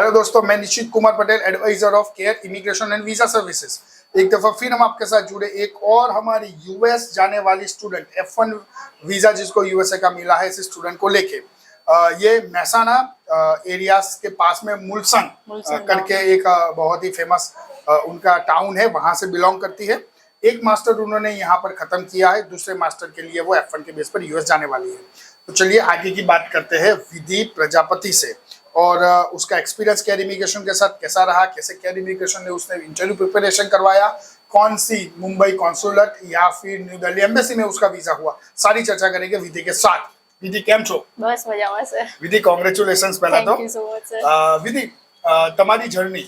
Hello दोस्तों, मैं Nishchit Kumar Patel, advisor of Care Immigration and Visa Services. एक दफा फिर हम आपके साथ जुड़े एक और हमारी यूएस जाने वाली स्टूडेंट F1 वीजा जिसको यूएसए का मिला है, इस स्टूडेंट को लेके ये महसाना एरियाज के पास में मुलसन करके एक बहुत ही फेमस उनका टाउन है, वहां से बिलोंग करती है। एक मास्टर उन्होंने यहाँ पर खत्म किया है, दूसरे मास्टर के लिए वो F1 के बेस पर यूएस जाने वाली है। तो चलिए आगे की बात करते हैं विधि प्रजापति से और उसका एक्सपीरियंस केयर इमिग्रेशन के साथ कैसा रहा, कैसे केयर इमिग्रेशन ने उसने इंटरव्यू प्रिपरेशन करवाया, कौन सी मुंबई कॉन्सुलेट या फिर न्यू दिल्ली एम्बेसी में उसका वीजा हुआ, सारी चर्चा करेंगे विधि के साथ। विधि કેમ છો? બસ મજામાં સર। વિધિ કોંગ્રેચ્યુલેશન્સ પહેલા તો। Thank you so much sir. વિધિ તમારી જર્ની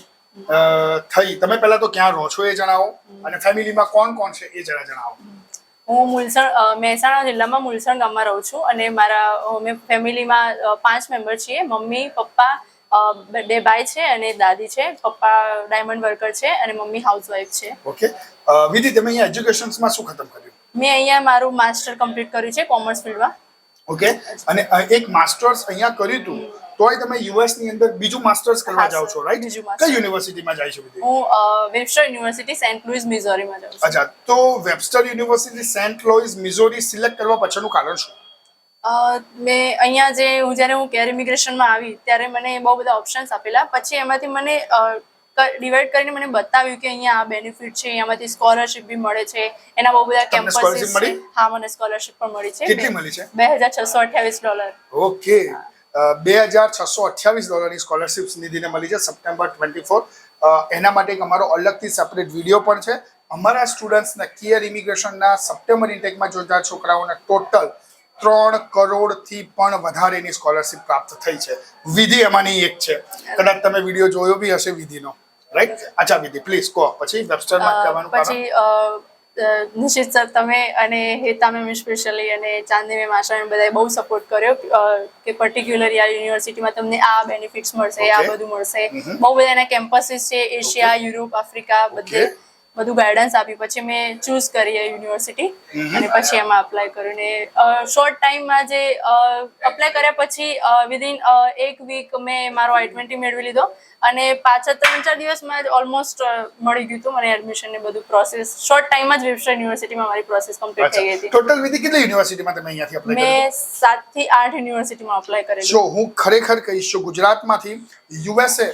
થઈ, તમે પહેલા તો ક્યાં રહો છો એ જણાવો અને ફેમિલીમાં કોણ કોણ છે એ જરા જણાવો। હું મહેસાણા જિલ્લામાં મુલસણ ગામમાં રહું છું અને મારા અમે ફેમિલીમાં 5 મેમ્બર છીએ। મમ્મી, પપ્પા, 2 ભાઈ છે અને દાદી છે। પપ્પા ડાયમંડ વર્કર છે અને મમ્મી હાઉસવાઈફ છે। ઓકે વિધિ, તમે અહીંયા એજ્યુકેશન્સમાં શું ખતમ કર્યું? મેં અહીંયા મારું માસ્ટર કમ્પ્લીટ કર્યું છે કોમર્સ ફિલ્ડમાં। ઓકે, અને એક માસ્ટર્સ અહીંયા કર્યું હતું તોય તમે યુએસ ની અંદર બીજું માસ્ટર્સ કરવા જાવ છો, રાઈટ? કઈ યુનિવર્સિટીમાં જાય છો વિધિ? હું વેબસ્ટર યુનિવર્સિટી સેન્ટ લुइस મિઝોરીમાં જાઉં છું। અચ્છા, તો Webster University Saint Louis Missouri select કરવા પાછળનું કારણ શું? મેં અહીંયા જ્યારે હું કેર ઇમિગ્રેશનમાં આવી ત્યારે મને બહુ બધા ઓપ્શન્સ આપેલા, પછી એમાંથી મને ડિવાઈડ કરીને મને બતાવ્યું કે અહીંયા આ બેનિફિટ છે, અહીંયામાંથી સ્કોલરશિપ બી મળે છે, એના બહુ બધા કેમ્પસીસ છે। હા, મને સ્કોલરશિપ પણ મળી છે। કેટલી મળી છે? $2628। ઓકે, $2628 સ્કોલરશિપ નિધિને મળી છે સપ્ટેમ્બર 24। એના માટે એક અમારો અલગથી સેપરેટ વિડીયો પણ છે। અમારા સ્ટુડન્ટ્સના કેર ઇમિગ્રેશનના સપ્ટેમ્બર ઇન્ટેકમાં જોતા છોકરાઓના ટોટલ 3 કરોડથી પણ વધારેની સ્કોલરશિપ પ્રાપ્ત થઈ છે। વિધિ એમાંની એક છે, કદાચ તમે વિડીયો જોયો બી હશે વિધિનો, રાઈટ? અચ્છા વિધિ, પ્લીઝ કહો પછી વેબસ્ટરમાં કહેવાનું પછી નિશ્ચિત સર તમે અને હેતા મેમ સ્પેશિયલી અને ચાંદની મેમ, આશા મેમ બધાએ બહુ સપોર્ટ કર્યો કે પર્ટિક્યુલરલી આ યુનિવર્સિટીમાં તમને આ બેનિફિટ્સ મળશે, આ બધું મળશે। બહુ બધા એના કેમ્પસીસ છે, એશિયા, યુરોપ, આફ્રિકા, બધું ગાઈડન્સ આપી પછી મેં ચૂઝ કરી એ યુનિવર્સિટી અને પછી એમાં અપ્લાય કર્યું ને શોર્ટ ટાઈમમાં જે અપ્લાય કર્યા પછી વિધિન 1 વીક મેં મારો I-20 મેળવી લીધો અને પાછા 3-4 દિવસમાં જ ઓલમોસ્ટ મળી ગયું હતું મને એડમિશન ને બધું પ્રોસેસ। શોર્ટ ટાઈમમાં જ વેબસ્ટર યુનિવર્સિટીમાં મારી પ્રોસેસ કમ્પ્લીટ થઈ ગઈ હતી। ટોટલ વિધિ કેટલી યુનિવર્સિટીમાં તમે અહીંયાથી અપ્લાય કર્યું? મેં 7 થી 8 યુનિવર્સિટીમાં અપ્લાય કરેલું। જો હું ખરેખર કહીશ, ગુજરાતમાંથી યુએસએ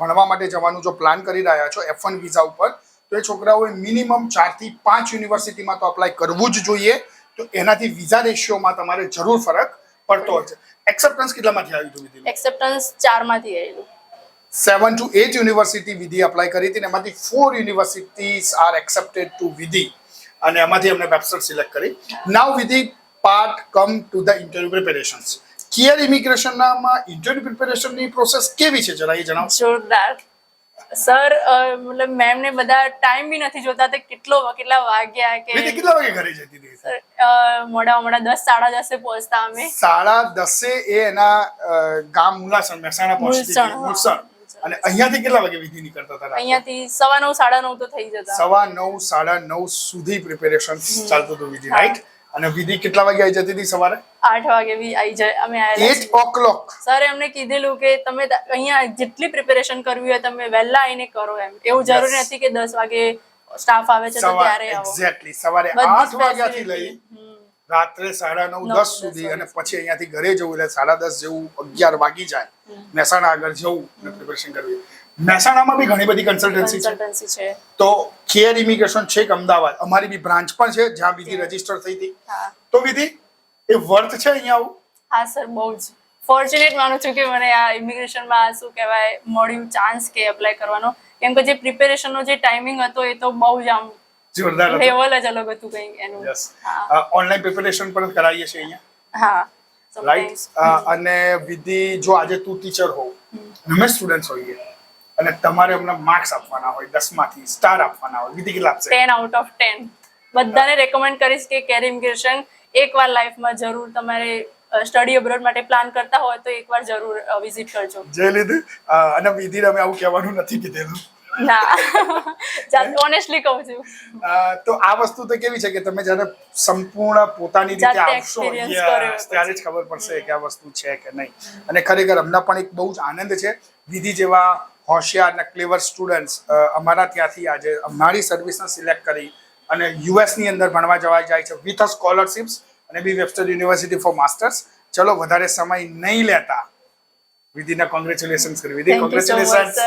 ભણવા માટે જવાનું જો પ્લાન કરી રહ્યા છો F1 વિઝા ઉપર, તો એ છોકરાઓએ મિનિમમ 4 થી 5 યુનિવર્સિટીમાં તો અપ્લાય કરવું જ જોઈએ। તો એનાથી વિઝા રેશિયોમાં તમારે જરૂર ફરક પડતો હોય છે। એક્સેપ્ટન્સ કેટલામાંથી આવ્યું હતું વિધિ? એક્સેપ્ટન્સ 4 માંથી આવેલું। 7 to 8 યુનિવર્સિટી વિધિ અપ્લાય કરી હતી અને એમાંથી 4 યુનિવર્સિટીઝ આર એક્સેપ્ટેડ ટુ વિધિ અને એમાંથી અમને વેબસ્ટર સિલેક્ટ કરી। Now Vidhi, part come to the interview preparations. Care ઇમિગ્રેશનમાં ઇન્ટરવ્યુ પ્રિપેરેશનની પ્રોસેસ કેવી છે જરા એ જણાવો। જોરદાર સર, મતલબ મેમ ને બધા ટાઈમ બી નથી જોતા તે કેટલા વાગ્યા કે કેટલા વાગે ઘરે જતી હતી? સર મોડા 10-10:30 પહોંચતા અમે। 10:30 એ એના ગામ મુલાસણ મહેસાણા પહોંચતી હતી, મુલસણ। અને અહીંયાથી કેટલા વાગે વિધિ નીકળતા હતા? અહીંયાથી 9:30-9:30 તો થઈ જતા। 9:30-9:30 સુધી પ્રિપેરેશન ચાલતું હતું વિધિ, રાઈટ? અને વિધિ કેટલા વાગે આવી જતી હતી? સવારે 8 વાગે બી આવી જાય અમે આયેલા 8 o'clock। સર એમને કીધેલું કે તમે અહીંયા જેટલી પ્રિપેરેશન કરવી હોય તમે વહેલા આવીને કરો એમ, એવું જરૂરી નથી કે 10 વાગે સ્ટાફ આવે છે તો ત્યારે આવો। એક્ઝેક્ટલી સવારે 8 વાગ્યાથી લઈ રાત્રે 9:30-10 સુધી અને પછી અહીંયાથી ઘરે જવું એટલે 10:30 જેવું 11 વાગી જાય મહેસાણા આગળ જવું અને પ્રિપેરેશન કરવી। મહેસાણામાં બી ઘણી બધી કન્સલ્ટન્સી છે। તો કેર ઇમિગ્રેશન છે અમદાવાદ, અમારી બી બ્રાન્ચ પણ છે જ્યાં વિધિ રજીસ્ટર થઈ હતી। તો વિધિ એ વર્થ છે અહીંયા આવું? હા સર, બહુ જ ફોર્ચ્યુનેટ માનું છું કે મને આ ઇમિગ્રેશનમાં શું કહેવાય મળ્યું ચાન્સ કે એપ્લાય કરવાનો, કેમ કે જે પ્રિપેરેશનનો જે ટાઈમિંગ હતો એ તો બહુ જ આમ જોરદાર લેવલ જ અલગ હતું કંઈક એનું। ઓનલાઈન પ્રિપેરેશન પણ કરાવીએ છીએ અહીંયા, હા રાઈટ? અને વિધિ, જો આજે તું ટીચર હોવ, અમે સ્ટુડન્ટ્સ હોઈએ અને તમારે હમણાં માર્ક્સ આપવાના હોય 10 માંથી સ્ટાર આપવાના હોય, વિધિ કેટલા આપશે? 10 out of 10। બધાને રેકમેન્ડ કરીશ કે કેર ઇમિગ્રેશન એકવાર લાઈફમાં જરૂર તમારે સ્ટડી અબ્રોડ માટે પ્લાન કરતા હોય તો એકવાર જરૂર વિઝિટ કરજો। જે લીધું અને વિધિ અમે આવું કહેવાનું નથી કીધેલું, ના ઓનેસ્ટલી કહું છું। તો આ વસ્તુ તો કેવી છે કે તમે જ્યારે સંપૂર્ણ પોતાની રીતે આવશો ત્યારે જ ખબર પડશે કે આ વસ્તુ છે કે નહીં। અને ખરેખર અમને પણ એક બહુ જ આનંદ છે વિધિ જેવા હોશિયાર અને ક્લેવર સ્ટુડન્ટ્સ અમારા ત્યાંથી આજે અમારી સર્વિસને સિલેક્ટ કરી અને યુએસની અંદર ભણવા જવા જાય છે વિથ સ્કોલરશિપ્સ અને બી વેબસ્ટર યુનિવર્સિટી ફોર માસ્ટર્સ. ચલો વધારે સમય નહીં લેતા विधि कांग्रेचुलेशंस करें. विधि कांग्रेचुलेशंस.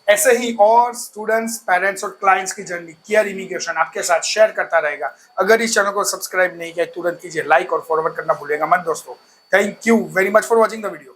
ऐसे ही और स्टूडेंट्स, पेरेंट्स और क्लाइंट्स की जर्नी केयर इमिग्रेशन आपके साथ शेयर करता रहेगा. अगर इस चैनल को सब्सक्राइब नहीं किया तुरंत कीजिए, लाइक और फॉरवर्ड करना भूलिएगा मत दोस्तों. Thank you very much for watching the video.